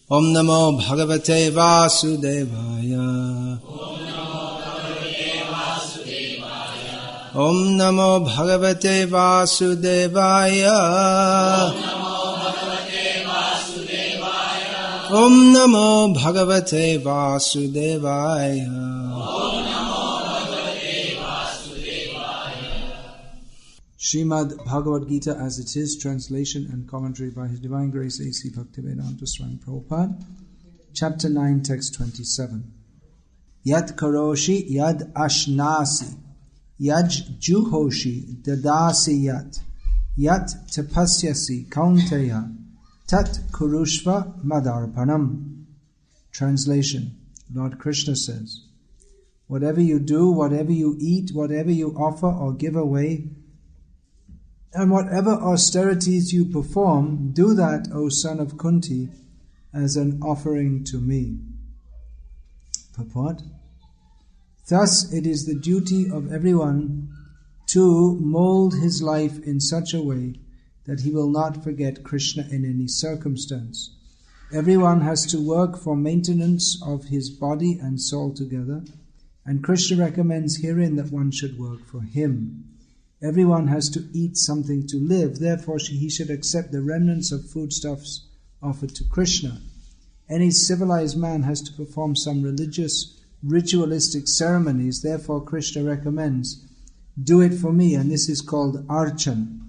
Om Namo Bhagavate Vasudevaya. Om Namo Bhagavate Vasudevaya. Om Namo Bhagavate Vasudevaya. Srimad Bhagavad-gita as it is, translation and commentary by His Divine Grace A.C. Bhaktivedanta Swami Prabhupada, Chapter 9, Text 27. Yad karoshi yad ashnasi, yaj juhoshi dadasi yat tapasyasi kaunteya, tat kurushva madarpanam. Translation. Lord Krishna says, whatever you do, whatever you eat, whatever you offer or give away, and whatever austerities you perform, do that, O son of Kunti, as an offering to me. Purport. Thus it is the duty of everyone to mold his life in such a way that he will not forget Krishna in any circumstance. Everyone has to work for maintenance of his body and soul together, and Krishna recommends herein that one should work for him. Everyone has to eat something to live, therefore he should accept the remnants of foodstuffs offered to Krishna. Any civilized man has to perform some religious, ritualistic ceremonies, therefore Krishna recommends, do it for me, and this is called archan.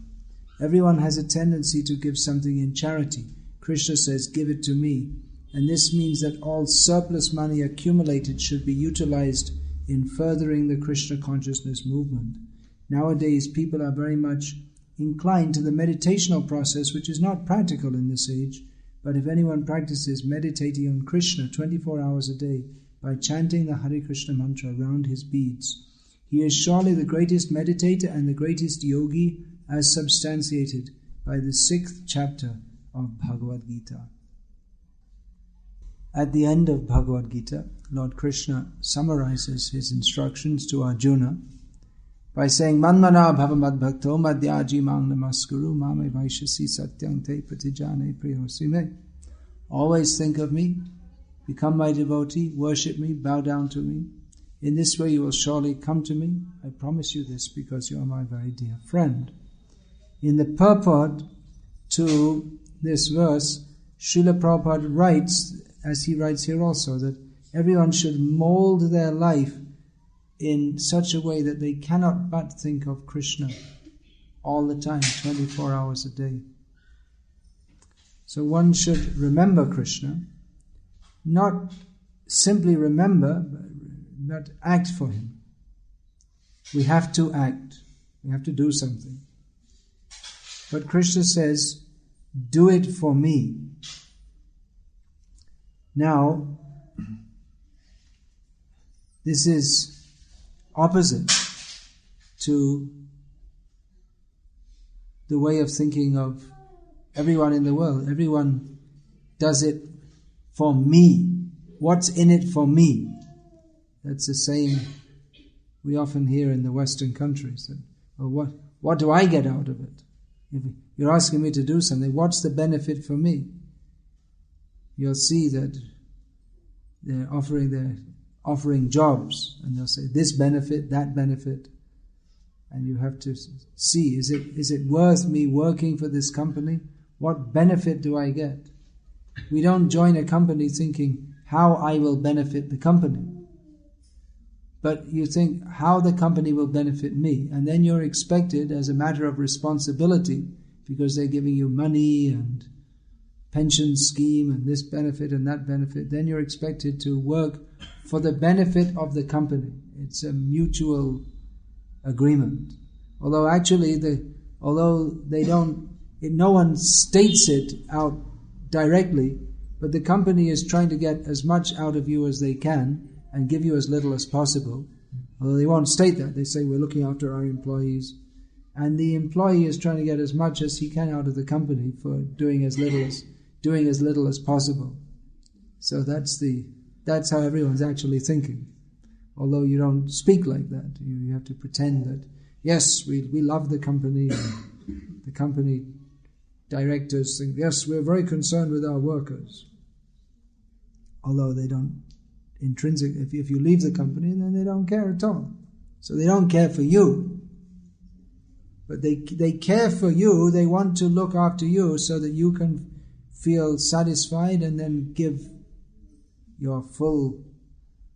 Everyone has a tendency to give something in charity. Krishna says, give it to me, and this means that all surplus money accumulated should be utilized in furthering the Krishna consciousness movement. Nowadays, people are very much inclined to the meditational process, which is not practical in this age. But if anyone practices meditating on Krishna 24 hours a day by chanting the Hare Krishna mantra around his beads, he is surely the greatest meditator and the greatest yogi, as substantiated by the 6th chapter of Bhagavad-gita. At the end of Bhagavad-gita, Lord Krishna summarizes his instructions to Arjuna by saying, Manmana bhavamad bhakto madhyaji mang namaskuru mame vaishasi satyang te pratijane priyosime. Always think of me, become my devotee, worship me, bow down to me. In this way you will surely come to me. I promise you this because you are my very dear friend. In the purport to this verse, Srila Prabhupada writes, as he writes here also, that everyone should mold their life in such a way that they cannot but think of Krishna all the time, 24 hours a day. So one should remember Krishna, not simply remember, but act for him. We have to act. We have to do something. But Krishna says, do it for me. Now, this is opposite to the way of thinking of everyone in the world. Everyone does it for me. What's in it for me? That's the saying we often hear in the Western countries. That, well, what do I get out of it? If you're asking me to do something, what's the benefit for me? You'll see that they're offering jobs, and they'll say this benefit, that benefit, and you have to see, is it worth me working for this company? What benefit do I get? We don't join a company thinking how I will benefit the company, but you think how the company will benefit me, and then you're expected as a matter of responsibility, because they're giving you money and pension scheme and this benefit and that benefit, then you're expected to work for the benefit of the company. It's a mutual agreement. Although actually, no one states it out directly, but the company is trying to get as much out of you as they can and give you as little as possible. Although they won't state that. They say we're looking after our employees. And the employee is trying to get as much as he can out of the company for doing as little as possible. So that's how everyone's actually thinking. Although you don't speak like that. You have to pretend that, yes, we love the company, and the company directors think, yes, we're very concerned with our workers. although they don't intrinsic. If you leave the company, then they don't care at all. So they don't care for you, but they care for you. They want to look after you so that you can feel satisfied and then give your full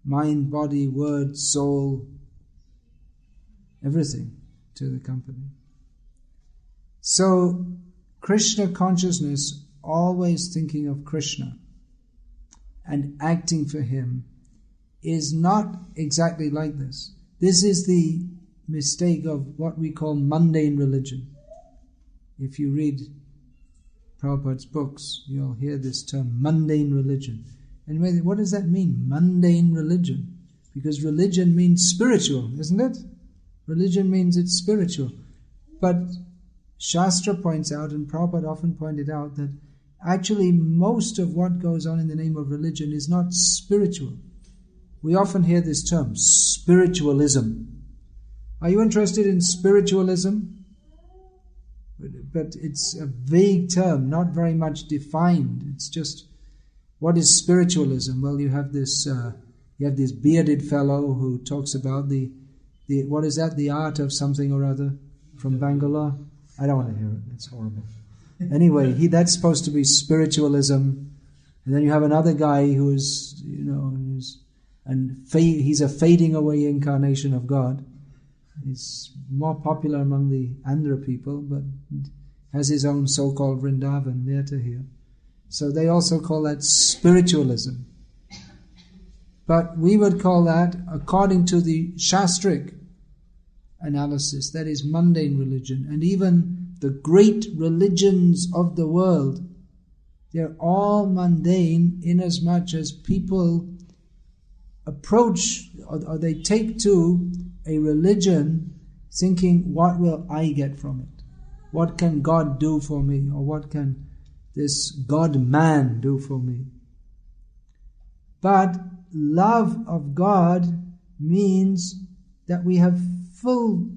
mind, body, word, soul, everything to the company. So Krishna consciousness, always thinking of Krishna and acting for him, is not exactly like this. This is the mistake of what we call mundane religion. If you read Prabhupada's books, you'll hear this term, mundane religion. And what does that mean, mundane religion? Because religion means spiritual, isn't it? Religion means it's spiritual. But Shastra points out, and Prabhupada often pointed out, that actually most of what goes on in the name of religion is not spiritual. We often hear this term, spiritualism. Are you interested in spiritualism? But it's a vague term, not very much defined. It's just, what is spiritualism? Well, you have this bearded fellow who talks about the what is that? The art of something or other from Bangalore. I don't want to hear it. It's horrible. Anyway, that's supposed to be spiritualism, and then you have another guy who is, he's a fading away incarnation of God. He's more popular among the Andhra people, but has his own so-called Vrindavan there to hear. So they also call that spiritualism. But we would call that, according to the Shastric analysis, that is mundane religion. And even the great religions of the world, they're all mundane inasmuch as people approach or they take to a religion thinking, what will I get from it? What can God do for me? Or what can this God-man do for me? But love of God means that we have full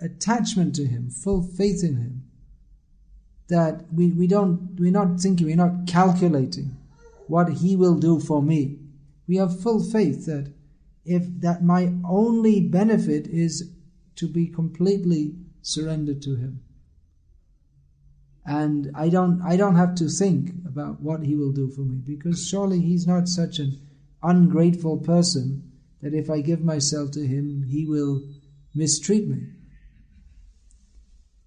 attachment to Him, full faith in Him. That we're not thinking, we're not calculating what He will do for me. We have full faith that my only benefit is to be completely surrendered to Him. And I don't have to think about what He will do for me, because surely He's not such an ungrateful person that if I give myself to Him, He will mistreat me.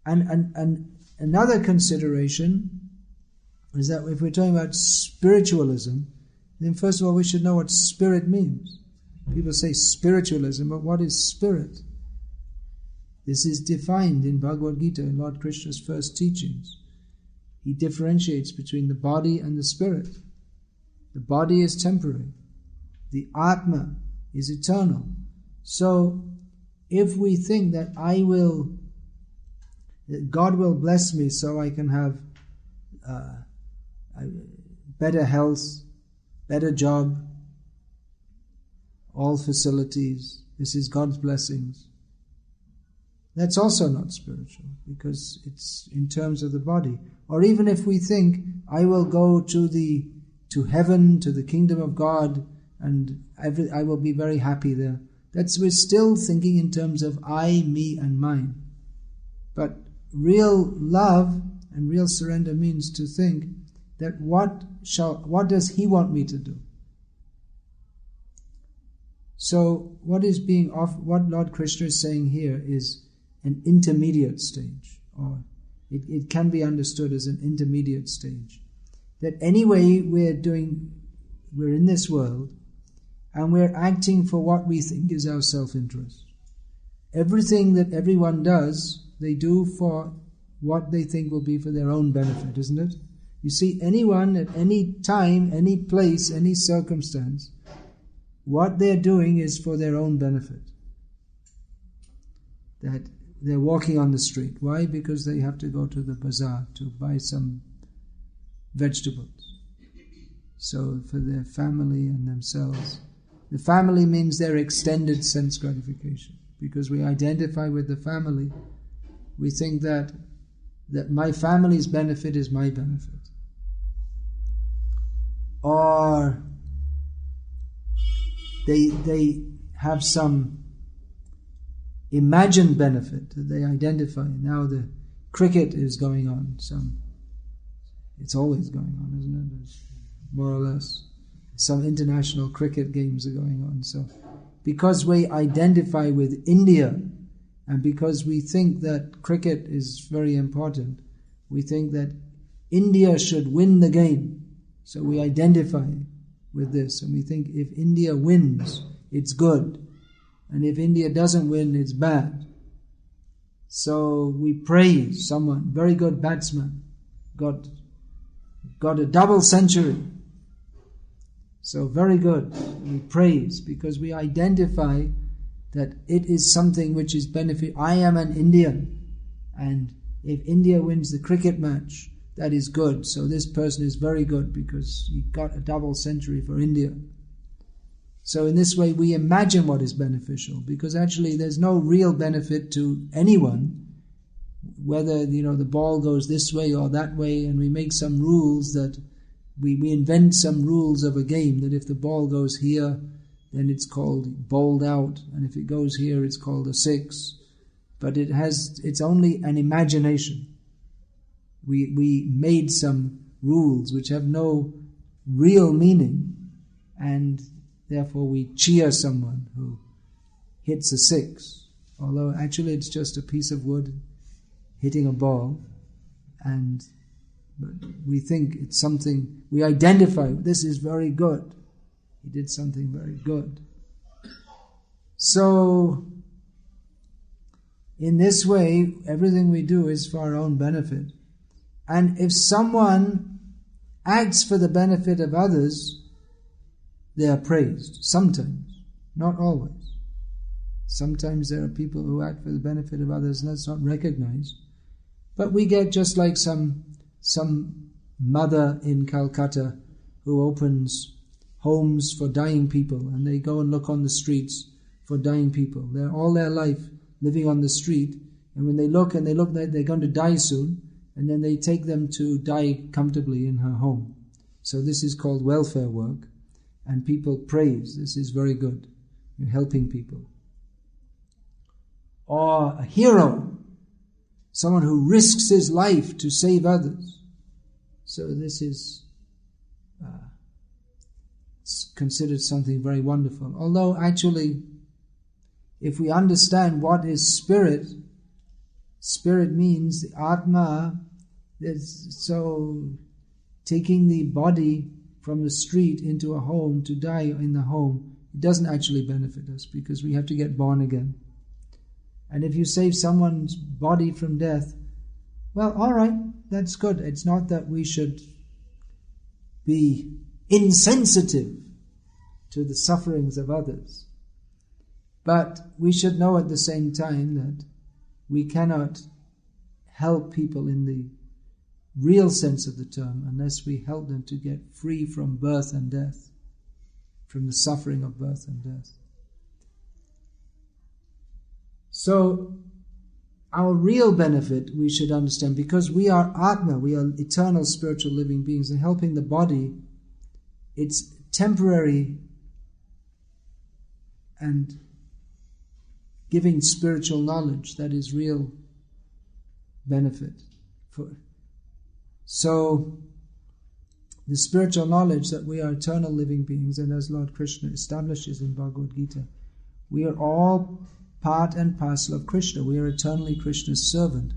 And another consideration is that if we're talking about spiritualism, then first of all we should know what spirit means. People say spiritualism, but what is spirit? This is defined in Bhagavad-gita, in Lord Krishna's first teachings. He differentiates between the body and the spirit. The body is temporary. The Atma is eternal. So, if we think that God will bless me so I can have better health, better job, all facilities, this is God's blessings, that's also not spiritual, because it's in terms of the body. Or even if we think, I will go to heaven, to the kingdom of God, and I will be very happy there. We're still thinking in terms of I, me, and mine. But real love and real surrender means to think that what does He want me to do? So what Lord Krishna is saying here is an intermediate stage, or it can be understood as an intermediate stage. That anyway we're in this world, and we're acting for what we think is our self-interest. Everything that everyone does, they do for what they think will be for their own benefit, isn't it? You see, anyone at any time, any place, any circumstance, what they're doing is for their own benefit. That they're walking on the street. Why? Because they have to go to the bazaar to buy some vegetables. So for their family and themselves. The family means their extended sense gratification. Because we identify with the family, we think that my family's benefit is my benefit. Or they have some imagined benefit that they identify. Now the cricket is going on. It's always going on, isn't it? More or less. Some international cricket games are going on. So because we identify with India, and because we think that cricket is very important, we think that India should win the game. So we identify with this, and we think if India wins, it's good. And if India doesn't win, it's bad. So we praise someone, very good batsman, got a double century. So very good. We praise because we identify that it is something which is benefit. I am an Indian, and if India wins the cricket match, that is good. So this person is very good because he got a double century for India. So in this way we imagine what is beneficial, because actually there's no real benefit to anyone, whether the ball goes this way or that way, and we make some rules that we invent some rules of a game that if the ball goes here, then it's called bowled out, and if it goes here, it's called a six. But it's only an imagination. We made some rules which have no real meaning, and therefore we cheer someone who hits a six, although actually it's just a piece of wood hitting a ball, but we think it's something, we identify, this is very good. He did something very good. So, in this way, everything we do is for our own benefit. And if someone acts for the benefit of others, they are praised. Sometimes, not always. Sometimes there are people who act for the benefit of others and that's not recognized. But we get just like some mother in Calcutta who opens homes for dying people, and they go and look on the streets for dying people. They're all their life living on the street, and when they look like they're going to die soon, and then they take them to die comfortably in her home. So this is called welfare work, and people praise. This is very good. You're helping people. Or a hero, someone who risks his life to save others. So this is it's considered something very wonderful. Although actually, if we understand what is spirit means the Atma. So taking the body from the street into a home to die in the home, it doesn't actually benefit us because we have to get born again. And if you save someone's body from death, well, all right, that's good. It's not that we should be insensitive to the sufferings of others. But we should know at the same time that we cannot help people in the real sense of the term unless we help them to get free from birth and death, from the suffering of birth and death. So, our real benefit we should understand, because we are Atma, we are eternal spiritual living beings, and helping the body, it's temporary and giving spiritual knowledge, that is real benefit. So, the spiritual knowledge that we are eternal living beings, and as Lord Krishna establishes in Bhagavad-gita, we are all part and parcel of Krishna. We are eternally Krishna's servant.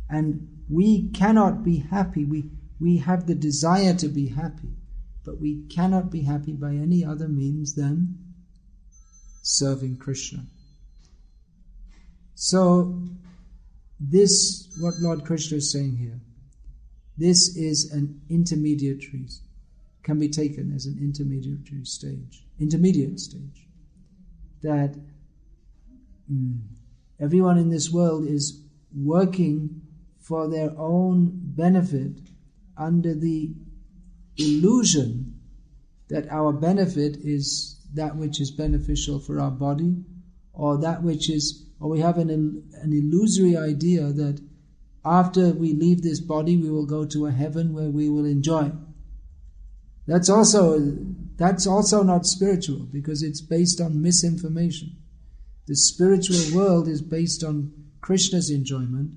And we cannot be happy. We have the desire to be happy, but we cannot be happy by any other means than serving Krishna. So, this, what Lord Krishna is saying here, this is an intermediary, can be taken as an intermediate stage, that everyone in this world is working for their own benefit under the illusion that our benefit is that which is beneficial for our body, or that which is, or we have an illusory idea that after we leave this body we will go to a heaven where we will enjoy. That's also that's also not spiritual, because it's based on misinformation. The spiritual world is based on Krishna's enjoyment,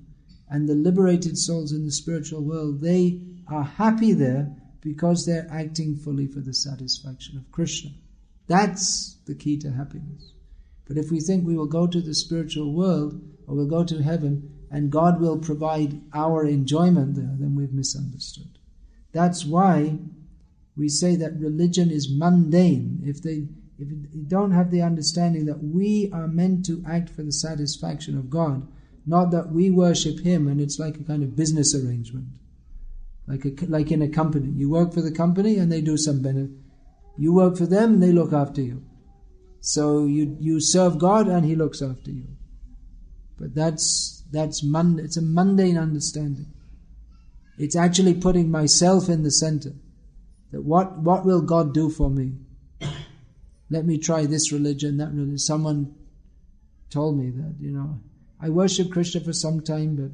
and the liberated souls in the spiritual world, they are happy there because they're acting fully for the satisfaction of Krishna. That's the key to happiness. But if we think we will go to the spiritual world, or we'll go to heaven, and God will provide our enjoyment there, then we've misunderstood. That's why we say that religion is mundane. If you don't have the understanding that we are meant to act for the satisfaction of God, not that we worship Him and it's like a kind of business arrangement. Like in a company. You work for the company and they do some benefit. You work for them and they look after you. So you serve God and He looks after you. But it's a mundane understanding. It's actually putting myself in the center. That what will God do for me? Let me try this religion, that religion. Someone told me that, I worshipped Krishna for some time, but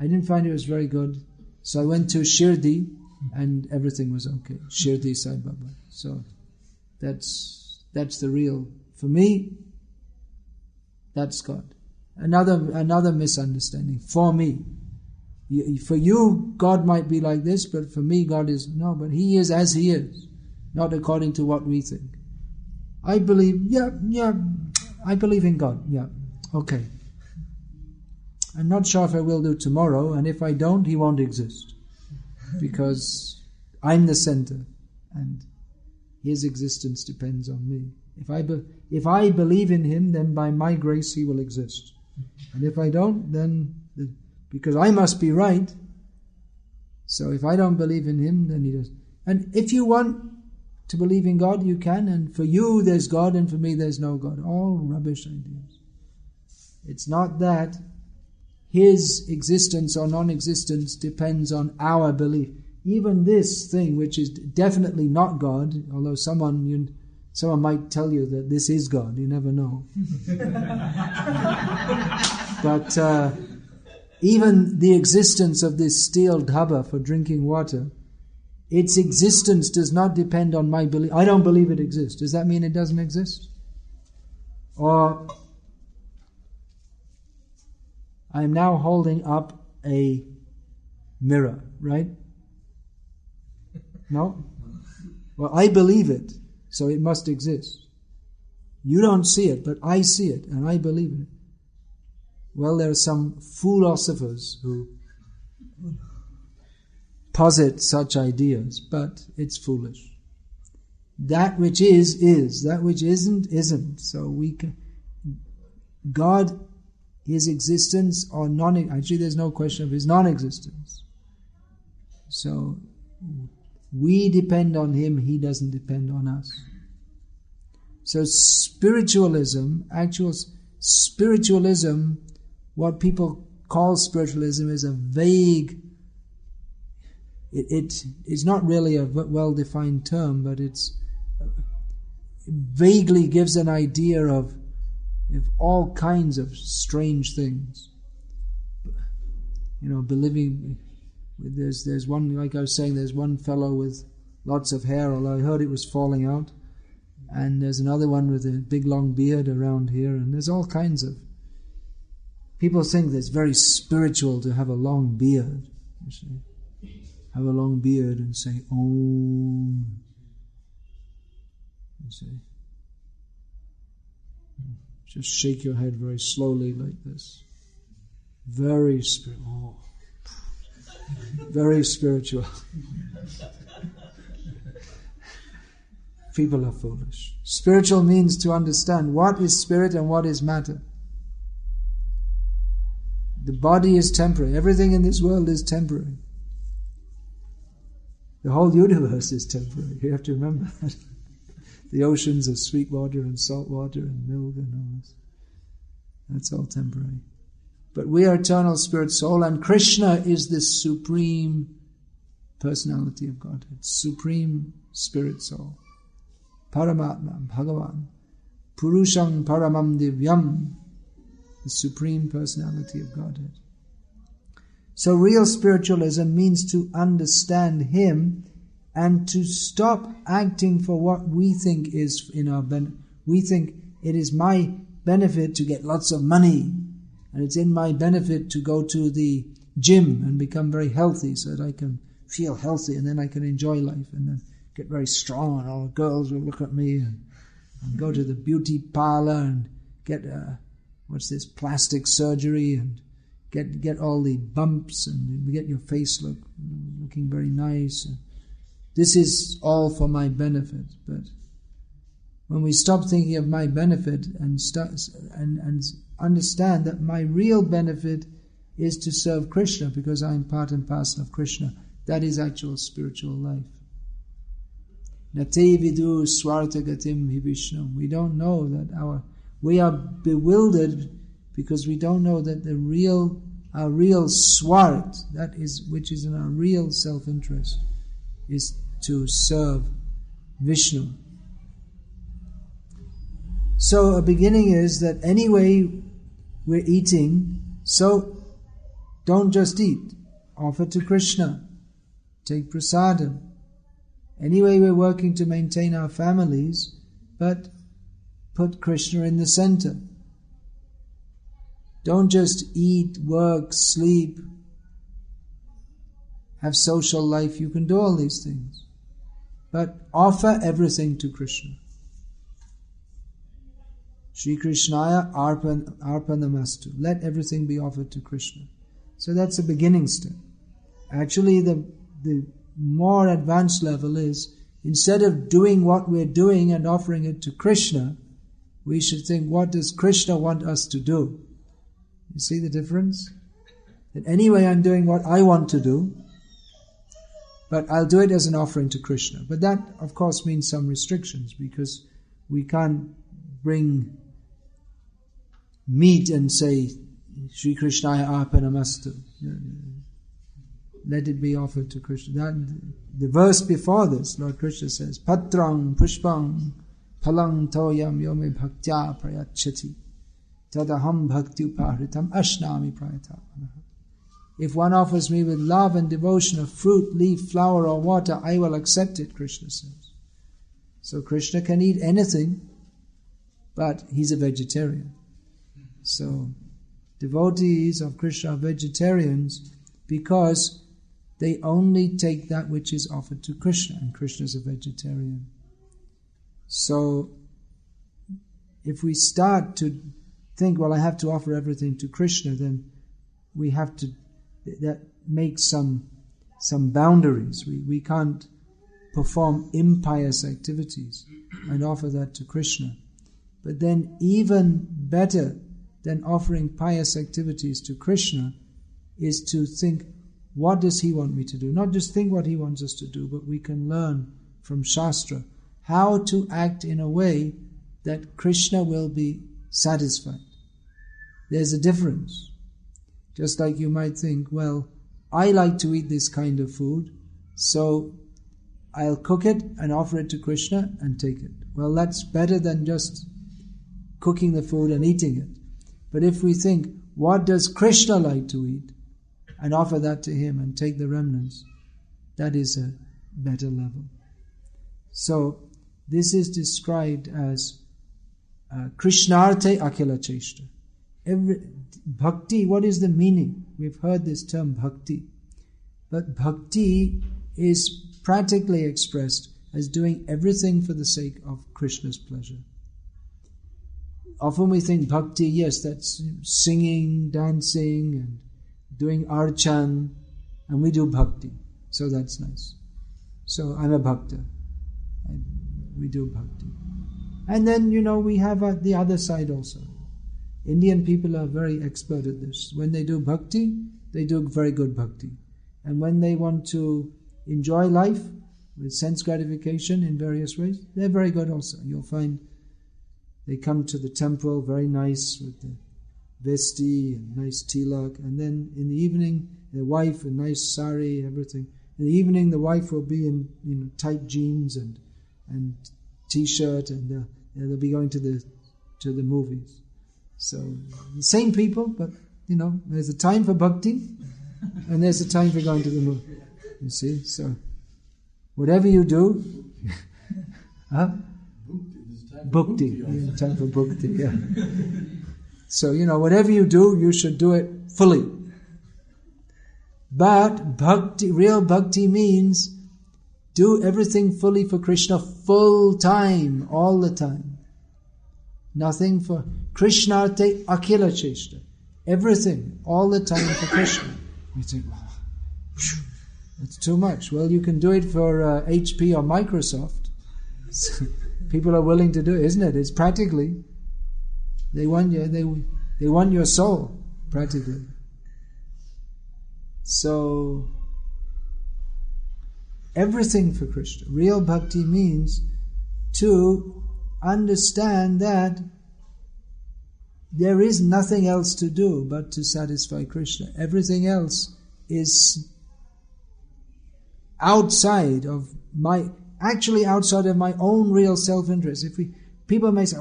I didn't find it was very good. So I went to Shirdi and everything was okay. Shirdi Sai Baba. So that's the real, for me, that's God. Another misunderstanding. For me. For you, God might be like this, but for me, God is, no, but He is as He is. Not according to what we think. I believe, I believe in God, okay. I'm not sure if I will do tomorrow, and if I don't, He won't exist. Because I'm the center, and His existence depends on me. If I believe in Him, then by my grace He will exist. And if I don't, then because I must be right. So if I don't believe in Him, then He does. And if you want to believe in God, you can, and for you there's God, and for me there's no God. All rubbish ideas. It's not that His existence or non-existence depends on our belief. Even this thing, which is definitely not God, although someone might tell you that this is God, you never know. But even the existence of this steel dhaba for drinking water, its existence does not depend on my belief. I don't believe it exists. Does that mean it doesn't exist? Or I'm now holding up a mirror, right? No? Well, I believe it, so it must exist. You don't see it, but I see it, and I believe it. Well, there are some philosophers who posit such ideas, but it's foolish. That which is. That which isn't. So God, His existence or actually there's no question of His non-existence. So we depend on Him, He doesn't depend on us. So spiritualism, what people call spiritualism is a vague, it is not really a well-defined term, but it vaguely gives an idea of all kinds of strange things. Believing, there's one, like I was saying, there's one fellow with lots of hair, although I heard it was falling out, and there's another one with a big long beard around here, and there's all kinds of, people think that it's very spiritual to have a long beard, you see. Have a long beard and say, Om. You see. Just shake your head very slowly like this. Very spiritual. Very spiritual. People are foolish. Spiritual means to understand what is spirit and what is matter. The body is temporary. Everything in this world is temporary. The whole universe is temporary. You have to remember that. The oceans of sweet water and salt water and milk and all this. That's all temporary. But we are eternal spirit soul, and Krishna is the supreme personality of Godhead. Supreme spirit soul. Paramatma, Bhagavan. Purusham Paramam Divyam. The supreme personality of Godhead. So real spiritualism means to understand Him and to stop acting for what we think is in our benefit. We think it is my benefit to get lots of money, and it's in my benefit to go to the gym and become very healthy so that I can feel healthy and then I can enjoy life and then get very strong and all the girls will look at me and go to the beauty parlor and get plastic surgery and get all the bumps and get your face looking very nice. This is all for my benefit. But when we stop thinking of my benefit and understand that my real benefit is to serve Krishna because I am part and parcel of Krishna, that is actual spiritual life. Nate vidu swartagatim hi Vishnu. We don't know that we are bewildered because we don't know that our real swart, that is, which is in our real self-interest, is to serve Vishnu. So a beginning is that anyway we're eating, so don't just eat. Offer to Krishna. Take prasadam. Anyway we're working to maintain our families, but put Krishna in the center. Don't just eat, work, sleep, have social life. You can do all these things, but offer everything to Krishna. Shri Krishnaya arpanamastu. Let everything be offered to Krishna. So that's a beginning step. Actually, the more advanced level is, instead of doing what we're doing and offering it to Krishna, we should think, what does Krishna want us to do? You see the difference? That anyway I'm doing what I want to do, but I'll do it as an offering to Krishna. But that, of course, means some restrictions, because we can't bring meat and say, Shri Krishnaya arpanamastu. Let it be offered to Krishna. The verse before this, Lord Krishna says, Patrang pushpang palang toyam yome bhaktya prayachati tadaham bhakti upahritam ashnami prayatapanaha. If one offers me with love and devotion of fruit, leaf, flower or water, I will accept it, Krishna says. So Krishna can eat anything, but he's a vegetarian. So devotees of Krishna are vegetarians because they only take that which is offered to Krishna, and Krishna is a vegetarian. So if we start to think, well, I have to offer everything to Krishna, then we have to make some boundaries. We can't perform impious activities and offer that to Krishna. But then even better than offering pious activities to Krishna is to think, what does he want me to do? Not just think what he wants us to do, but we can learn from Shastra how to act in a way that Krishna will be satisfied. There's a difference. Just like you might think, well, I like to eat this kind of food, so I'll cook it and offer it to Krishna and take it. Well, that's better than just cooking the food and eating it. But if we think, what does Krishna like to eat? And offer that to him and take the remnants, that is a better level. So this is described as Krishnarte Akhila Cheshta. Bhakti, what is the meaning? We've heard this term bhakti. But bhakti is practically expressed as doing everything for the sake of Krishna's pleasure. Often we think bhakti, yes, that's singing, dancing, and doing archan, and we do bhakti. So that's nice. So I'm a bhakta. We do bhakti. And then, we have the other side also. Indian people are very expert at this. When they do bhakti, they do very good bhakti. And when they want to enjoy life with sense gratification in various ways, they're very good also. You'll find they come to the temple very nice with the vesti and nice tilak, and then in the evening, their wife, a nice sari, everything. In the evening, the wife will be in tight jeans and t-shirt, and they'll be going to the movies. So the same people, but there's a time for bhakti, and there's a time for going to the movie. You see, so Whatever you do, Bhakti. Time for Bhakti, yeah. So, whatever you do, you should do it fully. But real bhakti means do everything fully for Krishna, full time, all the time. Nothing for Krishnarte Akhila Cheshta. Everything, all the time for Krishna. You think, wow, that's too much. Well, you can do it for HP or Microsoft. So people are willing to do it, isn't it? It's practically, they want your soul, practically. So, everything for Krishna. Real bhakti means to understand that there is nothing else to do but to satisfy Krishna. Everything else is outside of my own real self-interest. People may say,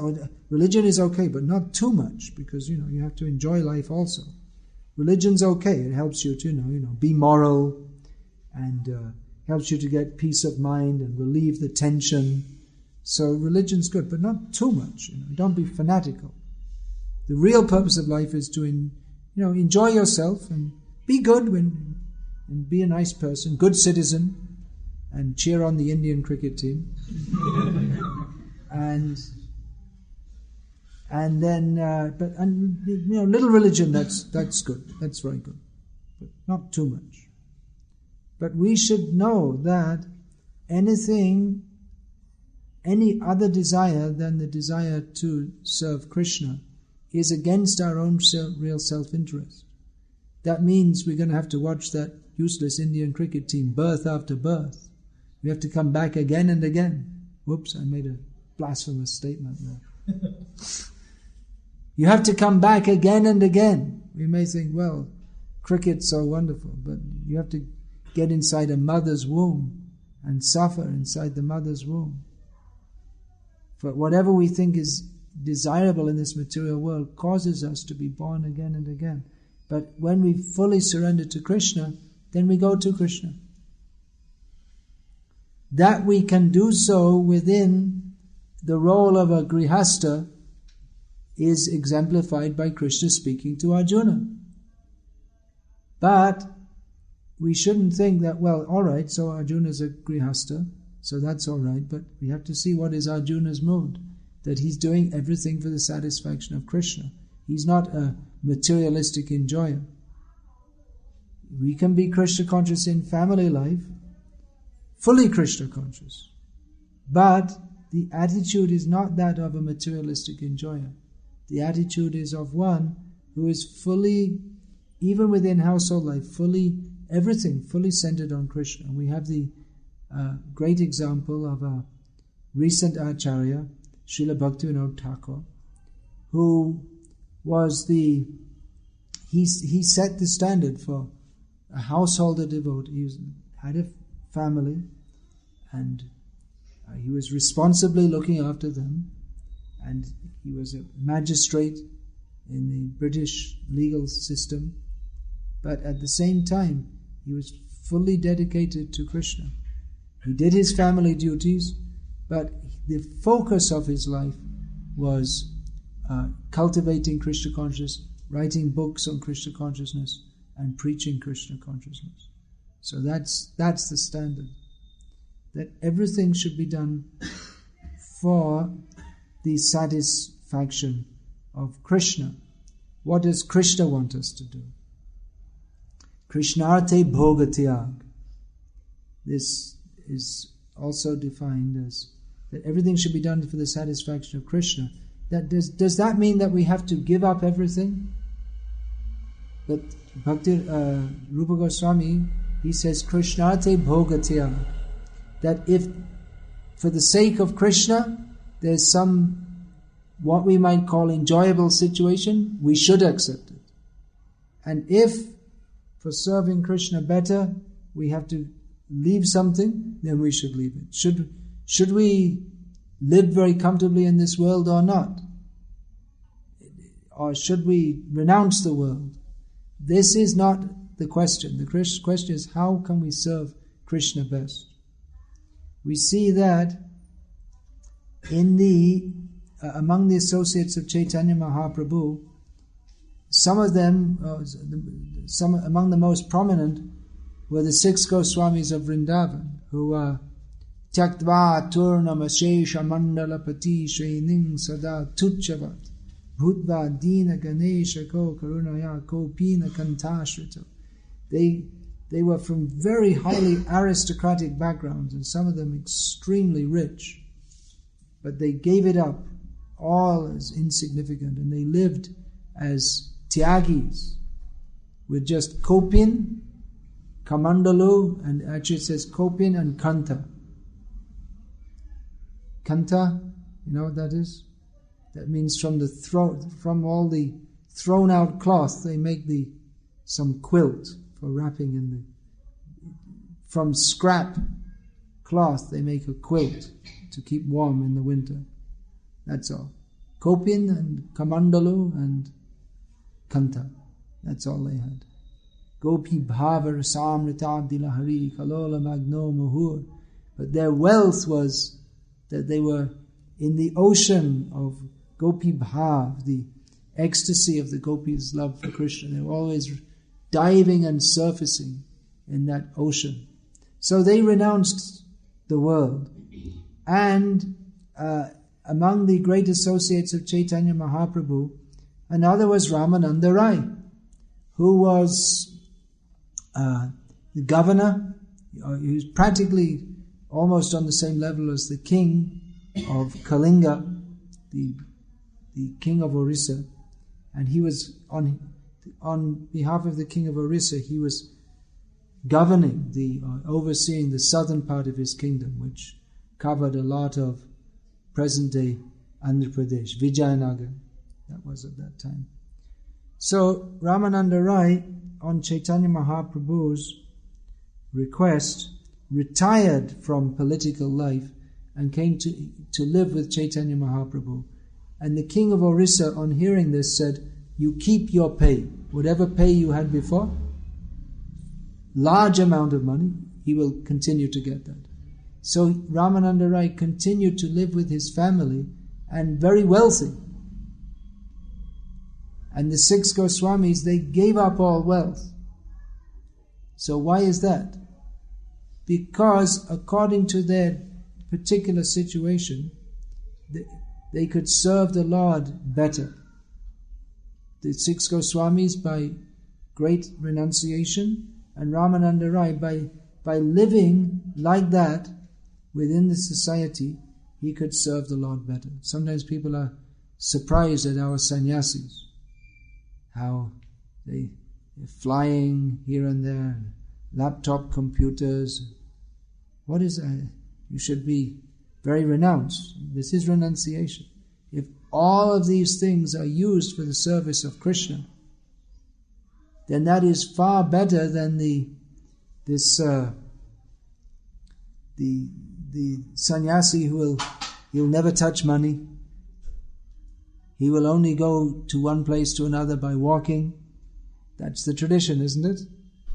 religion is okay, but not too much, because you have to enjoy life also. Religion's okay; it helps you to be moral, and helps you to get peace of mind and relieve the tension. So religion's good, but not too much. Don't be fanatical. The real purpose of life is to enjoy yourself and be good and be a nice person, good citizen, and cheer on the Indian cricket team. And then, little religion, that's good. That's very good. But not too much. But we should know that any other desire than the desire to serve Krishna is against our own real self-interest. That means we're going to have to watch that useless Indian cricket team birth after birth. We have to come back again and again. Whoops, I made a blasphemous statement there. You have to come back again and again. We may think, well, cricket's so wonderful, but you have to get inside a mother's womb and suffer inside the mother's womb. For whatever we think is desirable in this material world causes us to be born again and again. But when we fully surrender to Krishna, then we go to Krishna. That we can do so within the role of a grihasta is exemplified by Krishna speaking to Arjuna. But we shouldn't think that, well, all right, so Arjuna's a grihasta, so that's all right, but we have to see what is Arjuna's mood, that he's doing everything for the satisfaction of Krishna. He's not a materialistic enjoyer. We can be Krishna conscious in family life, fully Krishna conscious, but the attitude is not that of a materialistic enjoyer. The attitude is of one who is fully, even within household life, everything fully centered on Krishna. And we have the great example of a recent Acharya, Srila Bhaktivinoda Thakur, who was he set the standard for a householder devotee. He had a family, and he was responsibly looking after them, and he was a magistrate in the British legal system, but at the same time he was fully dedicated to Krishna. He did his family duties, but the focus of his life was cultivating Krishna consciousness, writing books on Krishna consciousness, and preaching Krishna consciousness. So that's the standard. That everything should be done for the satisfaction of Krishna. What does Krishna want us to do? Krishnarte bhogatyag. This is also defined as that everything should be done for the satisfaction of Krishna. Does that mean that we have to give up everything? But Bhakti Rupa Goswami, he says Krishnarte bhogatyag, that if for the sake of Krishna there's some what we might call enjoyable situation, we should accept it. And if for serving Krishna better we have to leave something, then we should leave it. Should we live very comfortably in this world or not? Or should we renounce the world? This is not the question. The question is, how can we serve Krishna best? we see that in the among the associates of Chaitanya Mahaprabhu, some of them, some among the most prominent, were the 6 Goswamis of Vrindavan, who were Tyaktva Turnamashesha Mandalapati Shrening Sada Tuchavat Bhutva Dina Ganesha Ko Karunaya Ko Pina Kantashrito. They were from very highly aristocratic backgrounds, and some of them extremely rich. But they gave it up all as insignificant, and they lived as tyagis with just kopin, kamandalu, and actually it says kopin and kanta. Kanta, you know what that is? That means from all the thrown out cloth, they make some quilt for wrapping in from scrap cloth, they make a quilt to keep warm in the winter. That's all. Kopin and kamandalu and kanta. That's all they had. Gopi bhavar samrita dilahari kalola magno muhur. But their wealth was that they were in the ocean of Gopi bhav, the ecstasy of the gopis' love for Krishna. They were always diving and surfacing in that ocean. So they renounced the world. And among the great associates of Chaitanya Mahaprabhu, another was Ramananda Rai, who was the governor. He was practically almost on the same level as the king of Kalinga, the king of Orissa. And he was on behalf of the king of Orissa, he was governing, overseeing the southern part of his kingdom, which covered a lot of present-day Andhra Pradesh, Vijayanagar, that was at that time. So Ramananda Rai, on Chaitanya Mahaprabhu's request, retired from political life and came to live with Chaitanya Mahaprabhu. And the king of Orissa, on hearing this, said, "You keep your pay, whatever pay you had before, large amount of money, he will continue to get that." So Ramananda Rai continued to live with his family and very wealthy. And the 6 Goswamis, they gave up all wealth. So why is that? Because according to their particular situation, they could serve the Lord better. The 6 Goswamis by great renunciation, and Ramananda Rai by living like that within the society, he could serve the Lord better. Sometimes people are surprised at our sannyasis, how they're flying here and there, laptop computers. What is that? You should be very renounced. This is renunciation. If all of these things are used for the service of Krishna, then that is far better than the sannyasi he'll never touch money. He will only go to one place to another by walking. That's the tradition, isn't it?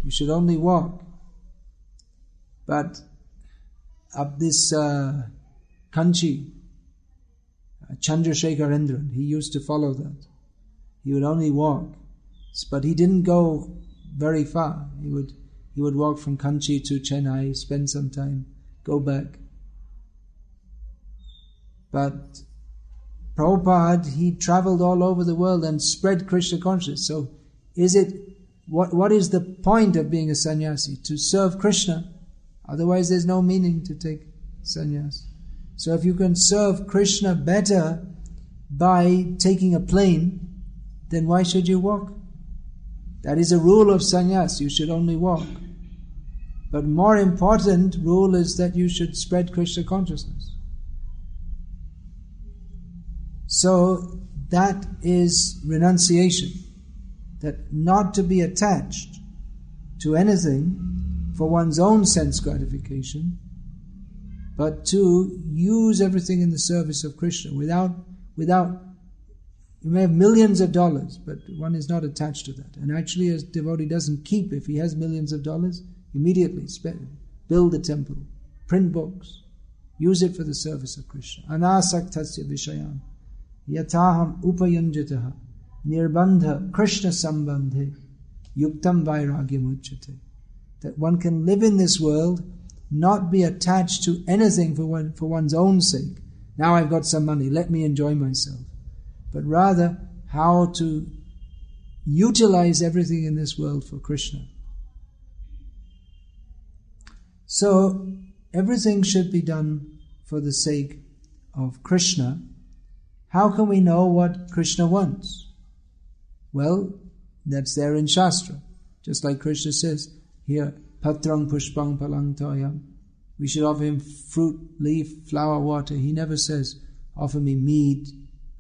You should only walk. But up this Kanchi, Chandrasekharendran, he used to follow that. He would only walk. But he didn't go very far. He would walk from Kanchi to Chennai, spend some time, go back. But Prabhupada, he traveled all over the world and spread Krishna consciousness. So what is the point of being a sannyasi? To serve Krishna. Otherwise there's no meaning to take sannyas. So if you can serve Krishna better by taking a plane, then why should you walk? That is a rule of sannyas, you should only walk. But more important rule is that you should spread Krishna consciousness. So that is renunciation, that not to be attached to anything for one's own sense gratification, but to use everything in the service of Krishna without you may have millions of dollars, but one is not attached to that. And actually a devotee doesn't if he has millions of dollars, immediately build a temple, print books, Use it for the service of Krishna. Anasaktasya vishayan yataham upayunjitaha nirbandha Krishna sambandhe yuktam vairagyam uchyate. That one can live in this world, not be attached to anything for one's own sake. Now I've got some money, let me enjoy myself. But rather, how to utilize everything in this world for Krishna. So, everything should be done for the sake of Krishna. How can we know what Krishna wants? Well, that's there in Shastra. Just like Krishna says here, Patrang pushpang palang toyam. We should offer him fruit, leaf, flower, water. He never says, offer me meat,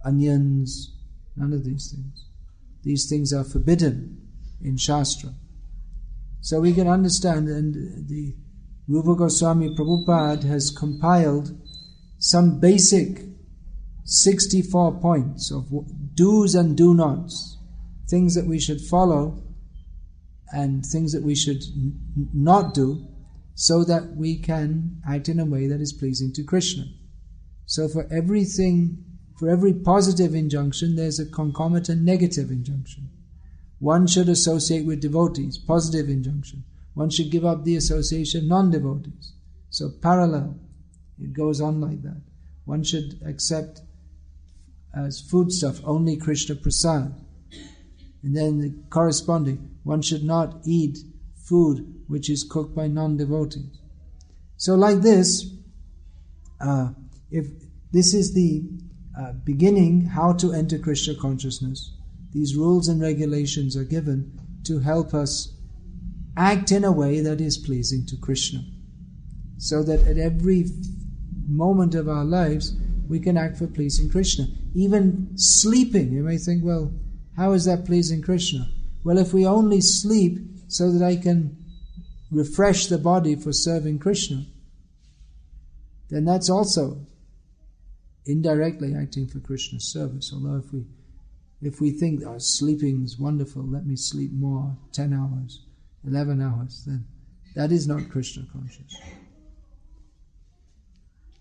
onions, none of these things. These things are forbidden in Shastra. So we can understand, and the Rupa Goswami Prabhupada has compiled some basic 64 points of do's and do nots, things that we should follow and things that we should not do, so that we can act in a way that is pleasing to Krishna. So for everything, for every positive injunction, there's a concomitant negative injunction. One should associate with devotees, positive injunction. One should give up the association of non-devotees. So parallel, it goes on like that. One should accept as foodstuff only Krishna Prasad. And then the corresponding, one should not eat food which is cooked by non-devotees. So like this, if this is the beginning, how to enter Krishna consciousness, these rules and regulations are given to help us act in a way that is pleasing to Krishna. So that at every moment of our lives, we can act for pleasing Krishna. Even sleeping, you may think, well, how is that pleasing Krishna? Well, if we only sleep so that I can refresh the body for serving Krishna, then that's also indirectly acting for Krishna's service. Although if we think, oh, sleeping is wonderful, let me sleep more, 10 hours, 11 hours, then that is not Krishna conscious.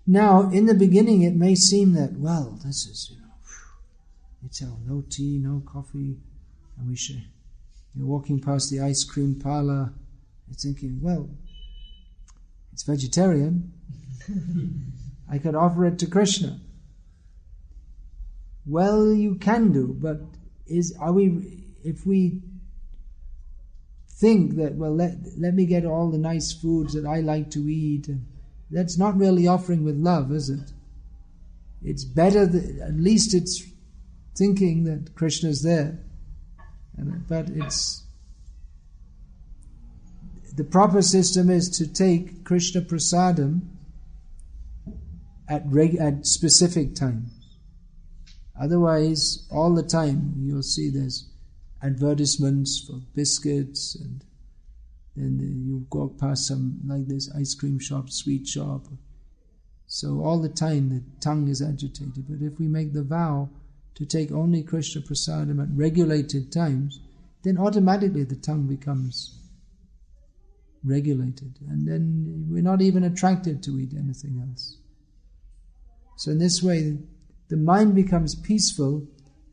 Now, in the beginning it may seem that, well, this is, it's no tea, no coffee, and you're walking past the ice cream parlor, you're thinking, well, it's vegetarian, I could offer it to Krishna. Well, you can do, but if we think that, well, let me get all the nice foods that I like to eat, that's not really offering with love, is it? It's better, at least it's thinking that Krishna is there. But the proper system is to take Krishna Prasadam at specific times. Otherwise, all the time you'll see there's advertisements for biscuits, and then you go past some like this ice cream shop, sweet shop. So all the time the tongue is agitated. But if we make the vow to take only Krishna Prasadam at regulated times, then automatically the tongue becomes regulated, and then we're not even attracted to eat anything else. So in this way, the mind becomes peaceful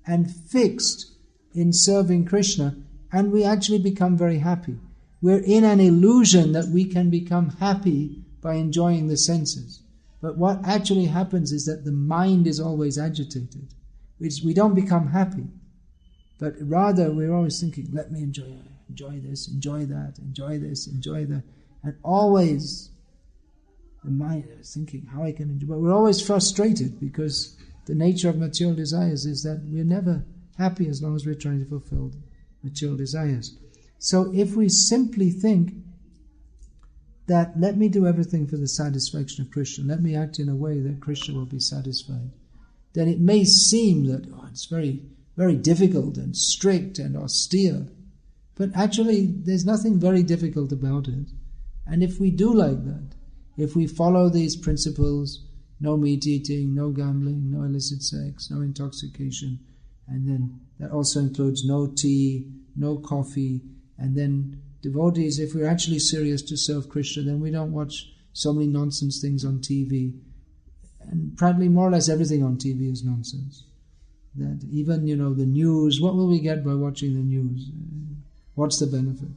and fixed in serving Krishna, and we actually become very happy. We're in an illusion that we can become happy by enjoying the senses. But what actually happens is that the mind is always agitated. We don't become happy. But rather we're always thinking, let me enjoy this, enjoy that, enjoy this, enjoy that. And always the mind is thinking how I can enjoy. But we're always frustrated because the nature of material desires is that we're never happy as long as we're trying to fulfill material desires. So if we simply think that let me do everything for the satisfaction of Krishna, let me act in a way that Krishna will be satisfied, then it may seem that it's very, very difficult and strict and austere. But actually there's nothing very difficult about it. And if we do like that, if we follow these principles, no meat eating, no gambling, no illicit sex, no intoxication, and then that also includes no tea, no coffee, and then devotees, if we're actually serious to serve Krishna, then we don't watch so many nonsense things on TV. and probably more or less everything on TV is nonsense. That even, the news, what will we get by watching the news? What's the benefit?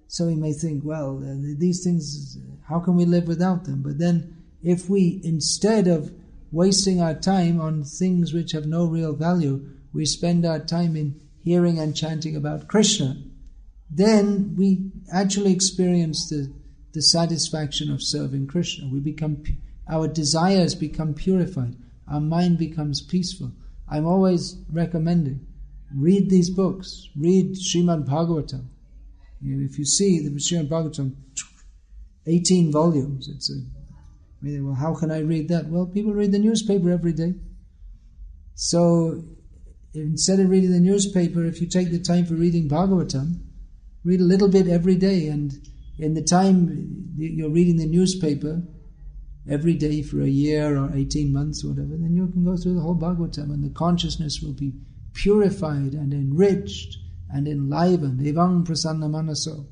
So we may think, well, these things, how can we live without them? But then if we, instead of wasting our time on things which have no real value, we spend our time in hearing and chanting about Krishna, then we actually experience the satisfaction of serving Krishna. Our desires become purified. Our mind becomes peaceful. I'm always recommending, read these books. Read Srimad Bhagavatam. If you see the Srimad Bhagavatam, 18 volumes. Well, how can I read that? Well, people read the newspaper every day. So instead of reading the newspaper, if you take the time for reading Bhagavatam, read a little bit every day, and in the time you're reading the newspaper every day for a year or 18 months or whatever, then you can go through the whole Bhagavatam and the consciousness will be purified and enriched and enlivened. Evam prasanna manaso.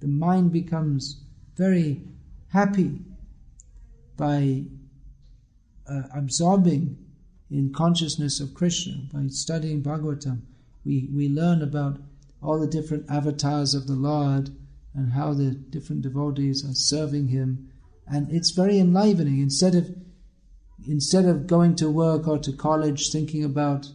The mind becomes very happy by absorbing in consciousness of Krishna. By studying Bhagavatam, we learn about all the different avatars of the Lord and how the different devotees are serving Him, and it's very enlivening. Instead of going to work or to college thinking about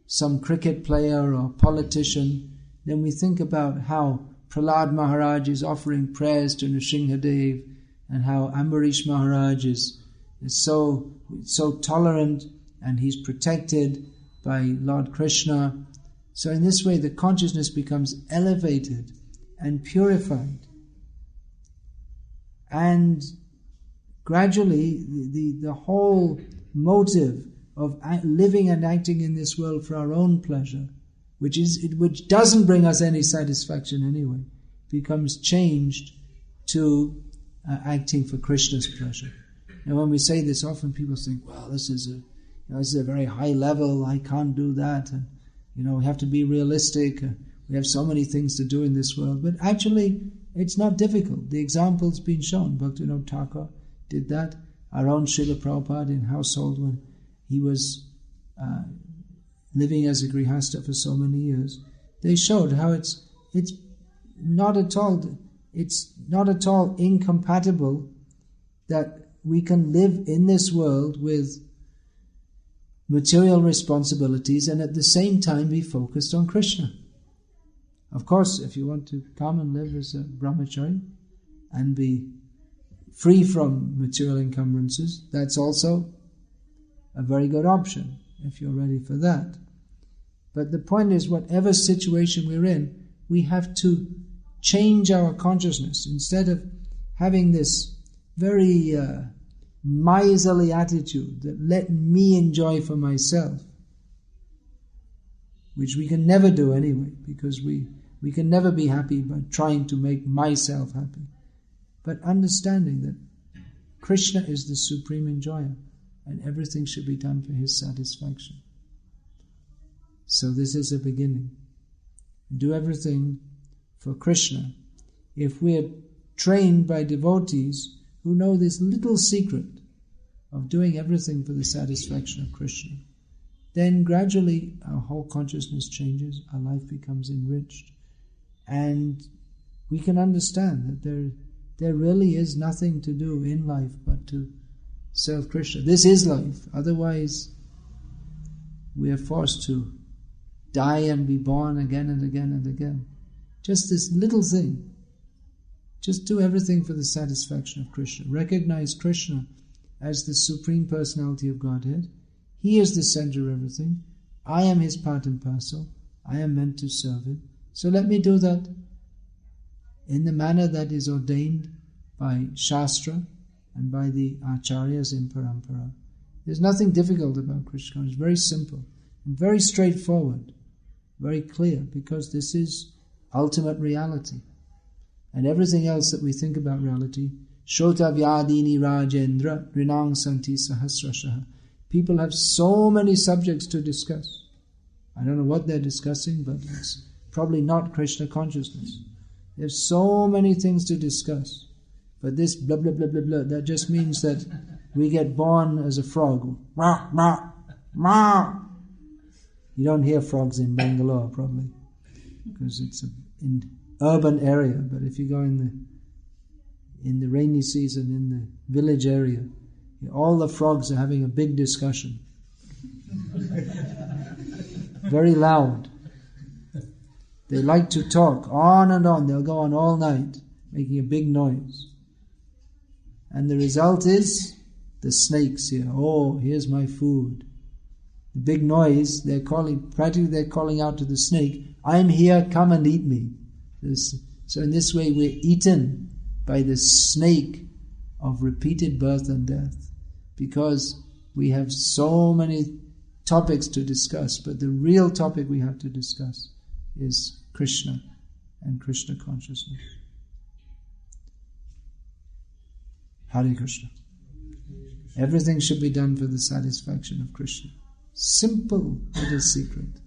some cricket player or politician, then we think about how Prahlad Maharaj is offering prayers to Nrsimhadev, and how Ambarish Maharaj is so tolerant and he's protected by Lord Krishna. So in this way the consciousness becomes elevated and purified. And gradually the whole motive of living and acting in this world for our own pleasure, which doesn't bring us any satisfaction anyway, becomes changed to acting for Krishna's pleasure. Now when we say this, often people think, well, this is a very high level, I can't do that, and we have to be realistic, we have so many things to do in this world. But actually it's not difficult. The example's been shown. Bhaktivinoda Thakur did that. Our own Srila Prabhupada in household, when he was living as a grihastha for so many years, they showed how it's not at all incompatible that we can live in this world with material responsibilities and at the same time be focused on Krishna. Of course, if you want to come and live as a brahmachari and be free from material encumbrances, that's also a very good option if you're ready for that. But the point is, whatever situation we're in, we have to change our consciousness. Instead of having this very miserly attitude that let me enjoy for myself, which we can never do anyway, because we can never be happy by trying to make myself happy. But understanding that Krishna is the supreme enjoyer and everything should be done for His satisfaction. So this is a beginning. Do everything for Krishna. If we are trained by devotees who know this little secret of doing everything for the satisfaction of Krishna, then gradually our whole consciousness changes, our life becomes enriched, and we can understand that there really is nothing to do in life but to serve Krishna. This is life. Otherwise, we are forced to die and be born again and again and again. Just this little thing. Just do everything for the satisfaction of Krishna. Recognize Krishna as the Supreme Personality of Godhead. He is the center of everything. I am His part and parcel. I am meant to serve Him. So let me do that in the manner that is ordained by Shastra and by the Acharyas in Parampara. There's nothing difficult about Krishna. It's very simple and very straightforward, very clear, because this is ultimate reality. And everything else that we think about reality, Shota Vyadini Rajendra Rinang Santi Sahasrashaha. People have so many subjects to discuss. I don't know what they're discussing, but it's probably not Krishna consciousness. There's so many things to discuss. But this blah blah blah blah blah, that just means that we get born as a frog. Mah, mah, mah. You don't hear frogs in Bangalore probably, because it's in urban area. But if you go in the rainy season in the village area, all the frogs are having a big discussion. Very loud. They like to talk on and on. They'll go on all night, making a big noise. And the result is the snakes here. Oh, here's my food. The big noise, they're calling out to the snake, I'm here, come and eat me. So in this way we're eaten by the snake of repeated birth and death, because we have so many topics to discuss, but the real topic we have to discuss is Krishna and Krishna consciousness. Hare Krishna. Everything should be done for the satisfaction of Krishna. Simple little secret.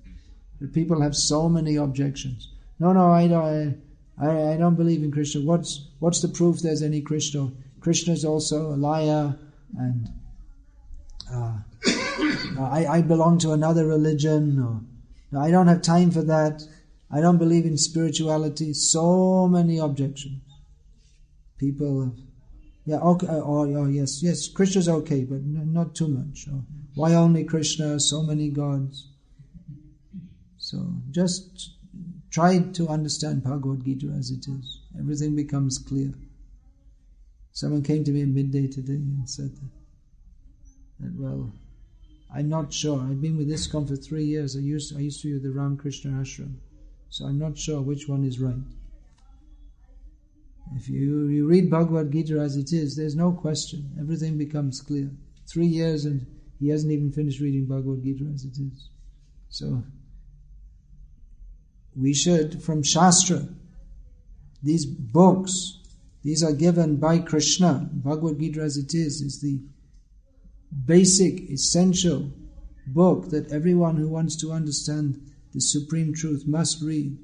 But people have so many objections. No, I don't believe in Krishna. What's the proof there's any Krishna? Krishna is also a liar, and I belong to another religion, or no, I don't have time for that. I don't believe in spirituality. So many objections. People, yes, Krishna's okay, but not too much. Or, why only Krishna? So many gods. So just try to understand Bhagavad-gita as it is. Everything becomes clear. Someone came to me at midday today and said that well, I'm not sure. I've been with ISKCON for 3 years. I used to be with the Ramakrishna Ashram. So I'm not sure which one is right. If you read Bhagavad-gita as it is, there's no question. Everything becomes clear. 3 years and he hasn't even finished reading Bhagavad-gita as it is. So we should, from Shastra, these books, these are given by Krishna. Bhagavad-gita as it is the basic, essential book that everyone who wants to understand the supreme truth must read.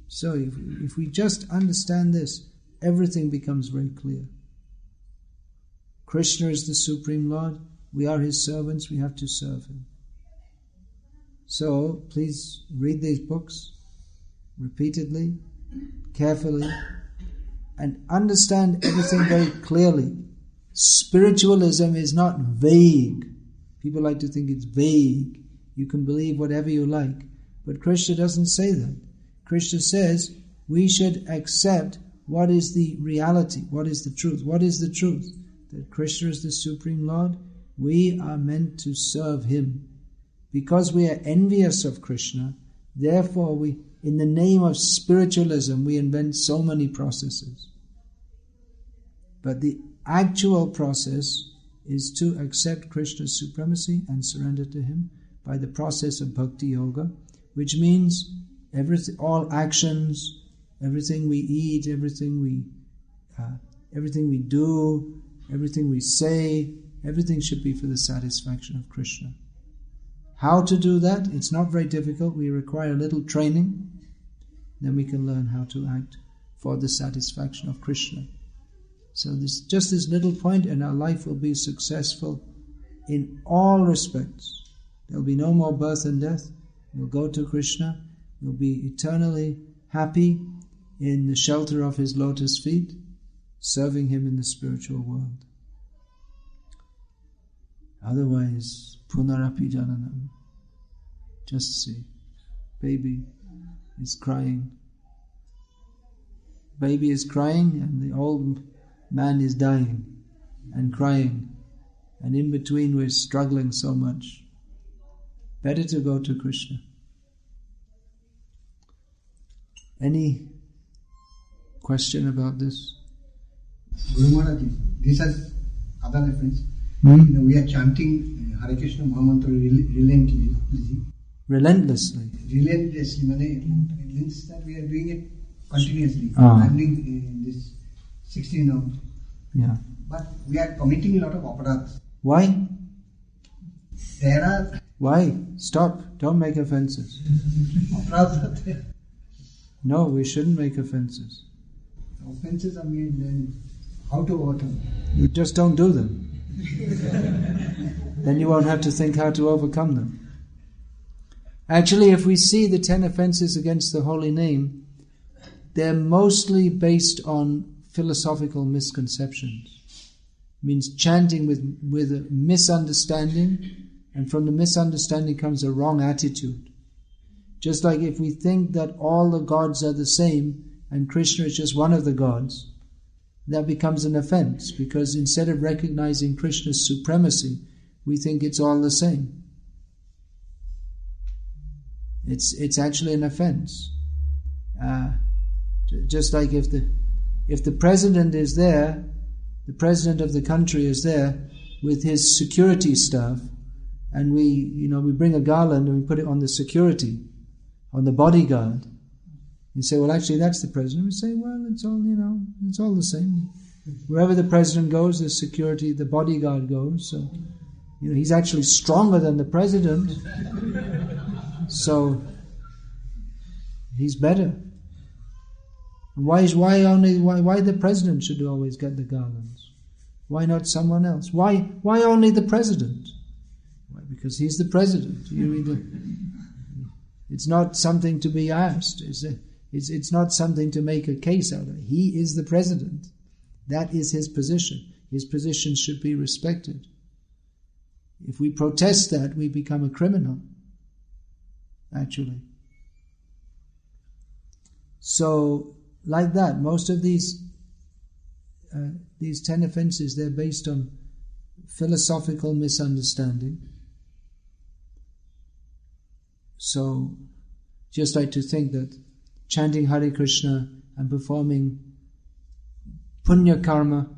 So if we just understand this, everything becomes very clear. Krishna is the Supreme Lord. We are His servants. We have to serve Him. So please read these books repeatedly, carefully, and understand everything very clearly. Spiritualism is not vague. People like to think it's vague. You can believe whatever you like. But Krishna doesn't say that. Krishna says we should accept what is the reality, what is the truth. What is the truth? That Krishna is the Supreme Lord. We are meant to serve Him. Because we are envious of Krishna, therefore we, in the name of spiritualism, we invent so many processes. But the actual process is to accept Krishna's supremacy and surrender to Him by the process of Bhakti Yoga, which means all actions, everything we eat, everything we do, everything we say, everything should be for the satisfaction of Krishna. How to do that? It's not very difficult. We require a little training. Then we can learn how to act for the satisfaction of Krishna. So this little point, and our life will be successful in all respects. There will be no more birth and death. We'll go to Krishna. We'll be eternally happy in the shelter of His lotus feet, serving Him in the spiritual world. Otherwise, punarapi jananam. Just see, baby is crying. Baby is crying and the old man is dying and crying. And in between we're struggling so much. Better to go to Krishna. Any question about this? Guru Maharaj, this has other reference. We are chanting Hare Krishna Mahamantra relentlessly. Relentlessly? Relentlessly, it means that we are doing it continuously. I'm doing this 16 now. Yeah. But we are committing a lot of aparadhas. Why? There are... Why? Stop. Don't make offenses. Aparadhas are there. No, we shouldn't make offenses. offenses are made, then how to overcome? You just don't do them. Then you won't have to think how to overcome them. Actually, if we see the 10 offenses against the holy name, they're mostly based on philosophical misconceptions. It means chanting with a misunderstanding, and from the misunderstanding comes a wrong attitude. Just like if we think that all the gods are the same and Krishna is just one of the gods, that becomes an offense, because instead of recognizing Krishna's supremacy, we think it's all the same. It's actually an offense. Just like if the president is there, the president of the country is there with his security staff, and we bring a garland and we put it on the security, on the bodyguard. You say, well, actually, that's the president. We say, well, it's all the same. Wherever the president goes, the security, the bodyguard goes. So, he's actually stronger than the president. So, he's better. And why the president should always get the garlands? Why not someone else? Why only the president? Why? Because he's the president. It's not something to be asked. It's not something to make a case out of. He is the president. That is his position. His position should be respected. If we protest that, we become a criminal, actually. So, like that, most of these 10 offenses, they're based on philosophical misunderstanding. So, just like to think that chanting Hare Krishna and performing punya karma,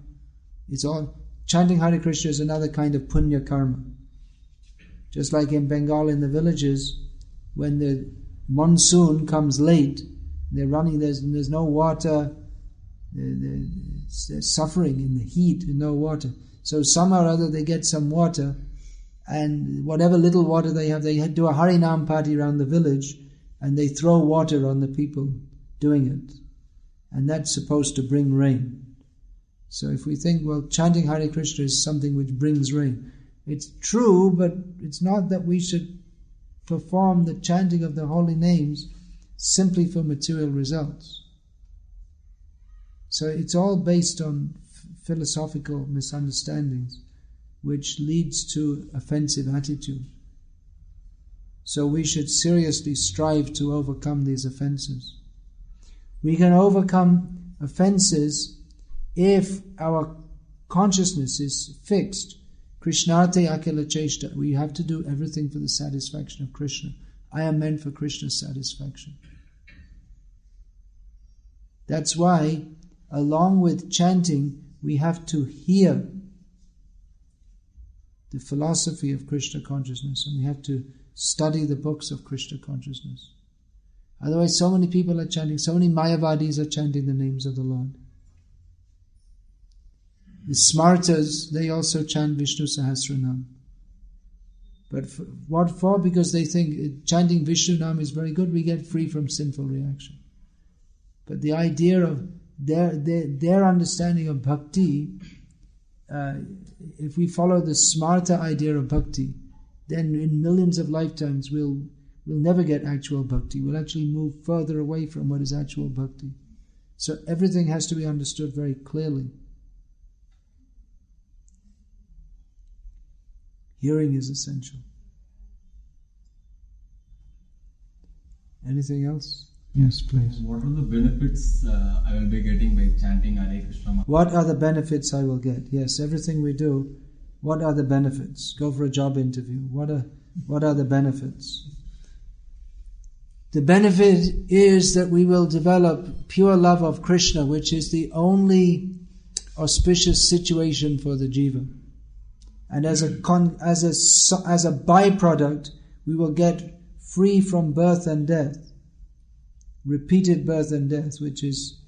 chanting Hare Krishna is another kind of punya karma. Just like in Bengal, in the villages, when the monsoon comes late, they're running, there's no water, they're suffering in the heat and no water. So somehow or other they get some water, and whatever little water they have, they do a Harinam party around the village, and they throw water on the people doing it. And that's supposed to bring rain. So if we think, well, chanting Hare Krishna is something which brings rain, it's true, but it's not that we should perform the chanting of the holy names simply for material results. So it's all based on philosophical misunderstandings, which leads to offensive attitude. So we should seriously strive to overcome these offenses. We can overcome offenses if our consciousness is fixed. Krishnarte akila cheshta. We have to do everything for the satisfaction of Krishna. I am meant for Krishna's satisfaction. That's why, along with chanting, we have to hear the philosophy of Krishna consciousness, and we have to study the books of Krishna consciousness. Otherwise, so many people are chanting, so many Mayavadis are chanting the names of the Lord. The Smartas, they also chant Vishnu Sahasranam. But what for? Because they think chanting Vishnu Nam is very good, we get free from sinful reaction. But the idea of their understanding of Bhakti, if we follow the Smarta idea of Bhakti, then in millions of lifetimes we'll never get actual Bhakti. We'll actually move further away from what is actual Bhakti. So everything has to be understood very clearly. Hearing is essential. Anything else? Yes, please. What are the benefits I will be getting by chanting Hare Krishna? What are the benefits I will get? Yes, everything we do, what are the benefits? Go for a job interview. What are the benefits? The benefit is that we will develop pure love of Krishna, which is the only auspicious situation for the jiva. And as a byproduct, we will get free from birth and death, repeated birth and death, which is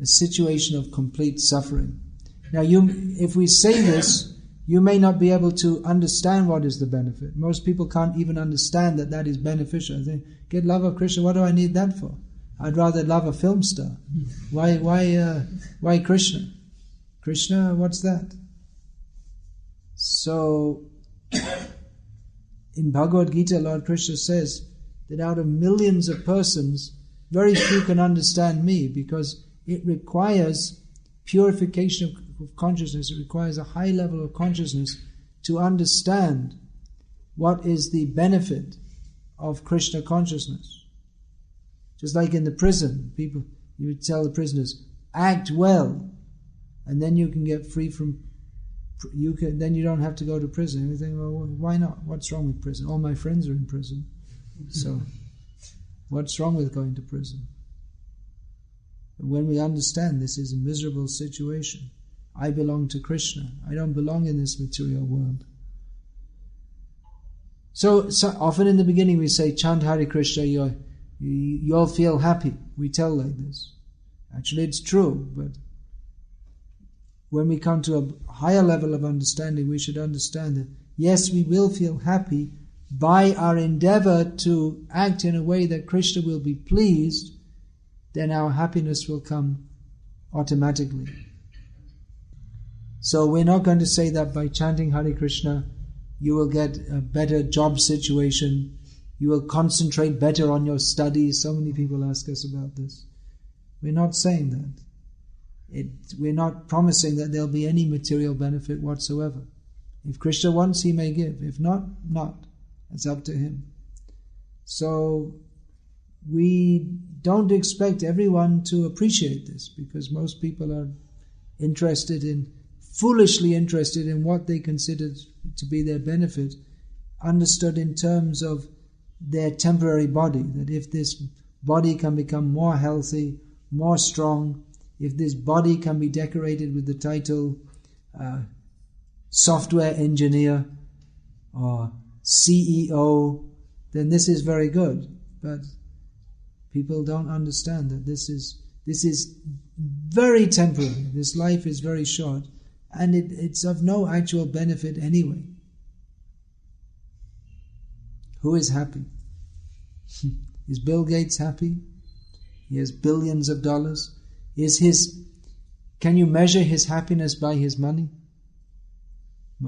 a situation of complete suffering. Now, if we say this, you may not be able to understand what is the benefit. Most people can't even understand that is beneficial. They get love of Krishna, what do I need that for? I'd rather love a film star. Why Krishna? Krishna, what's that? So, in Bhagavad-gita, Lord Krishna says that out of millions of persons, very few can understand me, because it requires purification of consciousness. It requires a high level of consciousness to understand what is the benefit of Krishna consciousness. Just like in the prison, you would tell the prisoners, act well, and then you can get free from. Then you don't have to go to prison. And you think, well, why not? What's wrong with prison? All my friends are in prison, so what's wrong with going to prison? And when we understand this is a miserable situation, I belong to Krishna. I don't belong in this material world. So often in the beginning we say, chant Hare Krishna, you'll feel happy. We tell like this. Actually it's true, but when we come to a higher level of understanding, we should understand that, yes, we will feel happy by our endeavor to act in a way that Krishna will be pleased, then our happiness will come automatically. So we're not going to say that by chanting Hare Krishna, you will get a better job situation, you will concentrate better on your studies. So many people ask us about this. We're not saying that. We're not promising that there'll be any material benefit whatsoever. If Krishna wants, he may give. If not, not. It's up to him. So we don't expect everyone to appreciate this, because most people are foolishly interested in what they consider to be their benefit, understood in terms of their temporary body. That if this body can become more healthy, more strong, if this body can be decorated with the title software engineer or CEO, then this is very good. But people don't understand that this is very temporary. This life is very short, and it's of no actual benefit anyway. Who is happy? Is Bill Gates happy? He has billions of dollars. Can you measure his happiness by his money?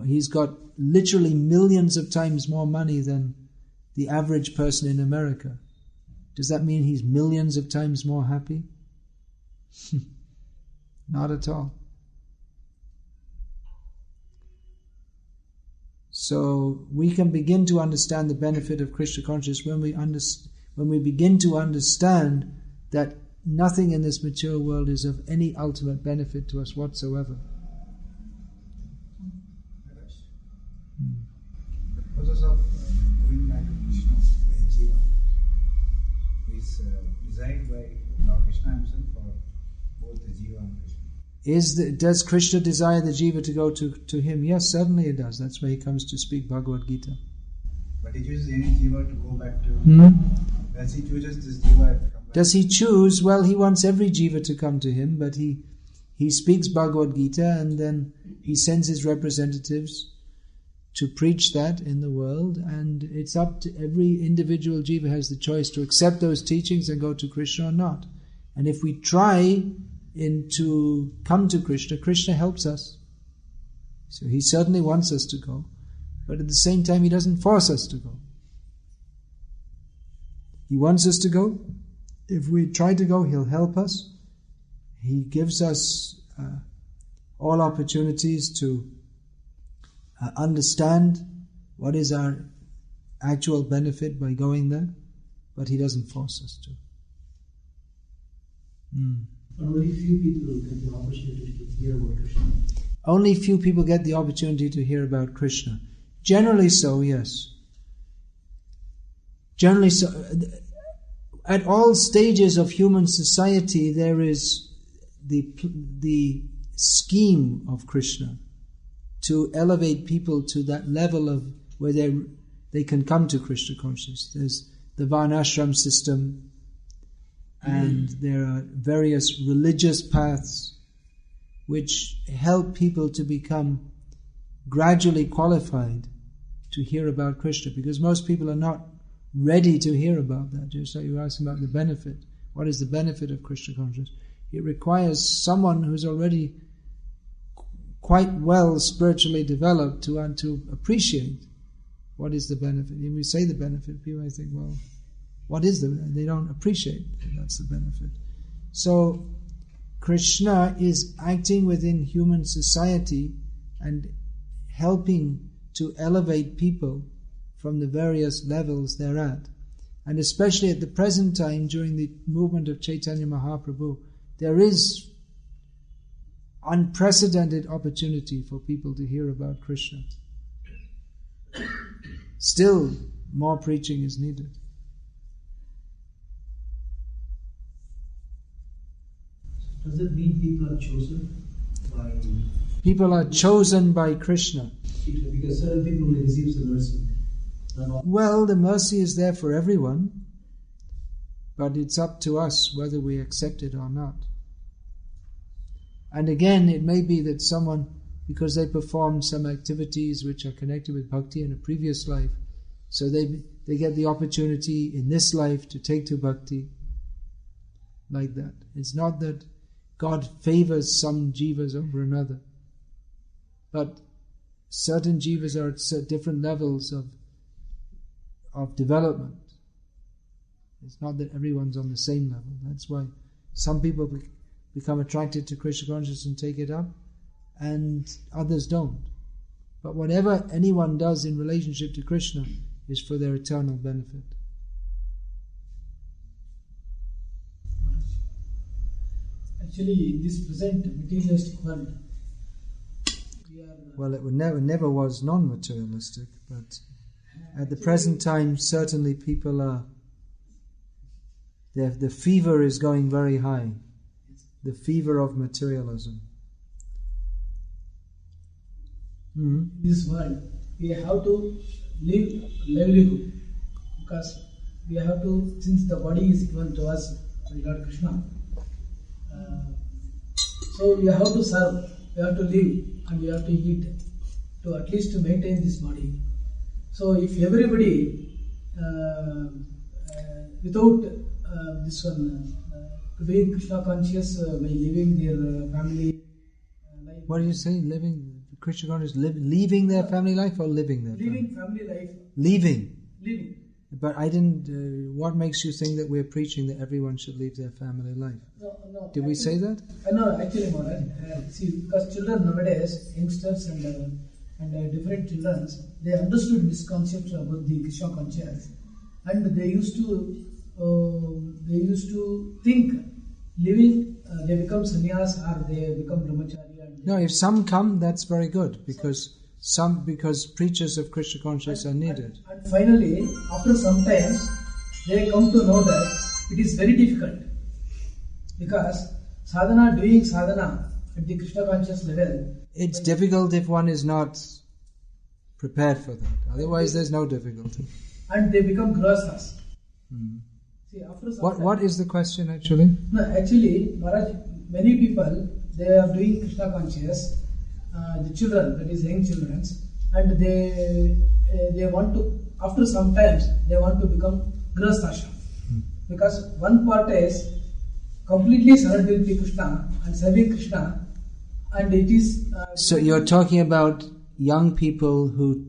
He's got literally millions of times more money than the average person in America. Does that mean he's millions of times more happy? Not at all. So we can begin to understand the benefit of Krishna consciousness when we begin to understand that nothing in this material world is of any ultimate benefit to us whatsoever. The process of going back to Krishna by Jiva is designed by Lord Krishna himself, or both the Jiva and Krishna? Does Krishna desire the Jiva to go to him? Yes, certainly it does. That's why he comes to speak Bhagavad-gita. But he chooses any Jiva to go back to. Does he chooses this Jiva to come back? Does he choose? Well, he wants every Jiva to come to him, but he speaks Bhagavad-gita, and then he sends his representatives to preach that in the world, and it's up to every individual Jiva has the choice to accept those teachings and go to Krishna or not. And if we try to come to Krishna, Krishna helps us. So he certainly wants us to go, but at the same time he doesn't force us to go. He wants us to go. If we try to go, he'll help us. He gives us all opportunities to understand what is our actual benefit by going there, but he doesn't force us to. Only few people get the opportunity to hear about Krishna. Only few people get the opportunity to hear about Krishna. Generally so, yes. Generally so. At all stages of human society, there is the scheme of Krishna to elevate people to that level of where they can come to Krishna consciousness. There's the Varnashram system, and there are various religious paths which help people to become gradually qualified to hear about Krishna, because most people are not ready to hear about that. Just like you were asking about the benefit. What is the benefit of Krishna consciousness? It requires someone who's already quite well spiritually developed to appreciate what is the benefit. When we say the benefit, people may think, well, what is the benefit? They don't appreciate that's the benefit. So Krishna is acting within human society and helping to elevate people from the various levels they're at. And especially at the present time, during the movement of Chaitanya Mahaprabhu, there is unprecedented opportunity for people to hear about Krishna. Still, more preaching is needed. Does it mean people are chosen by... People are chosen by Krishna. Because certain people will receive the mercy. Well, the mercy is there for everyone, but it's up to us whether we accept it or not. And again, it may be that someone, because they performed some activities which are connected with bhakti in a previous life, so they get the opportunity in this life to take to bhakti like that. It's not that God favors some jivas over another, but certain jivas are at different levels of development. It's not that everyone's on the same level. That's why some people become attracted to Krishna consciousness and take it up, and others don't. But whatever anyone does in relationship to Krishna is for their eternal benefit. Actually, in this present materialistic world, well, it never was non-materialistic, but at the present time, certainly people are. The fever is going very high. The fever of materialism. In this world, we have to live livelihood, because we have to, since the body is given to us by Lord Krishna, so we have to serve, we have to live, and we have to eat, to at least to maintain this body. So if everybody without this one being Krishna conscious by living their family life. What are you saying? Living Krishna conscious, leaving their family life or living their living family life? Leaving. But I didn't. What makes you think that we're preaching that everyone should leave their family life? No. Did we say that? No, actually, Maharaj. See, because children nowadays, youngsters and different children, they understood misconception about the Krishna consciousness, and they used to think living they become sannyas or they become brahmachari. No, if some come, that's very good, because preachers of Krishna consciousness are needed. And finally, after some time, they come to know that it is very difficult, because doing sadhana at the Krishna conscious level. It's difficult if one is not prepared for that. Otherwise, there's no difficulty. And they become grihasthas. See, what is the question actually? No, actually, Maharaj, many people, they are doing Krishna conscious, the children, that is young children, and they want to, after some times, they want to become grihasthashram. Because one part is completely surrendered to Krishna and serving Krishna, and it is... so you're talking about young people who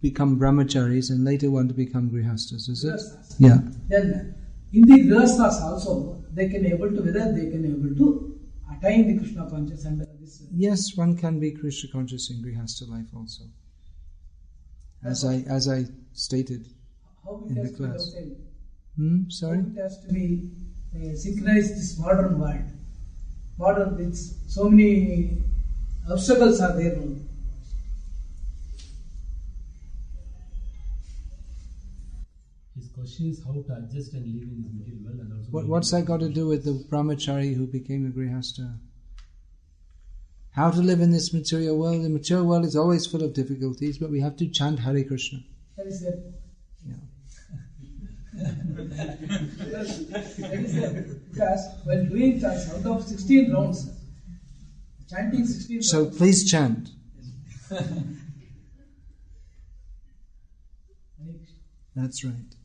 become brahmacharis and later want to become grihasthas, is it? Grihasthas. Yeah. Then, in the grihasthas also, whether they can able to attain the Krishna consciousness and this. Yes, one can be Krishna conscious in grihastha life also. As I stated in the class. Sorry? How it has to be synchronized this modern world. It's so many obstacles are there. His question is how to adjust and live in this material world, and also. What's that got to do with the brahmachari who became a grihastha? How to live in this material world? The material world is always full of difficulties, but we have to chant Hare Krishna. That is it. Yeah. That is it. Because while doing chants, out of 16 rounds, chanting 16 So rounds. please chant. That's right.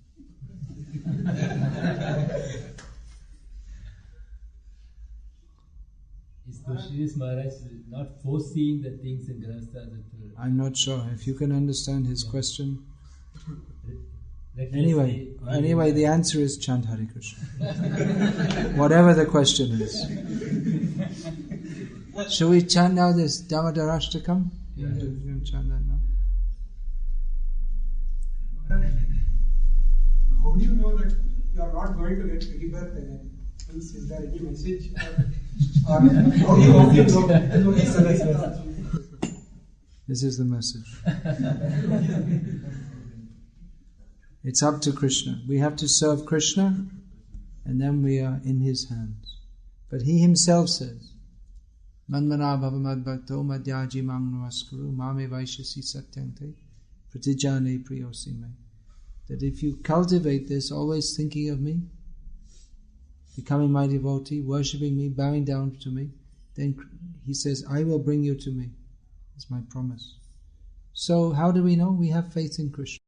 question is, Maharaj, not foreseeing the things in Grahastha. I'm not sure. If you can understand his question. Anyway, the answer is chant Hare Krishna. Whatever the question is. Shall we chant now this Damodarashtakam? Yeah. You can chant that now. How do you know that you are not going to get rebirth again? Is there any message? Or how do you want to know? This is the message. It's up to Krishna. We have to serve Krishna, and then we are in His hands. But He Himself says, Manmana bhavamad bhakto madhyaji mangnuaskuru mame vaishasi satyante pratijane priyosime. That if you cultivate this, always thinking of me, becoming my devotee, worshipping me, bowing down to me, then He says, I will bring you to me. It's my promise. So how do we know? We have faith in Krishna.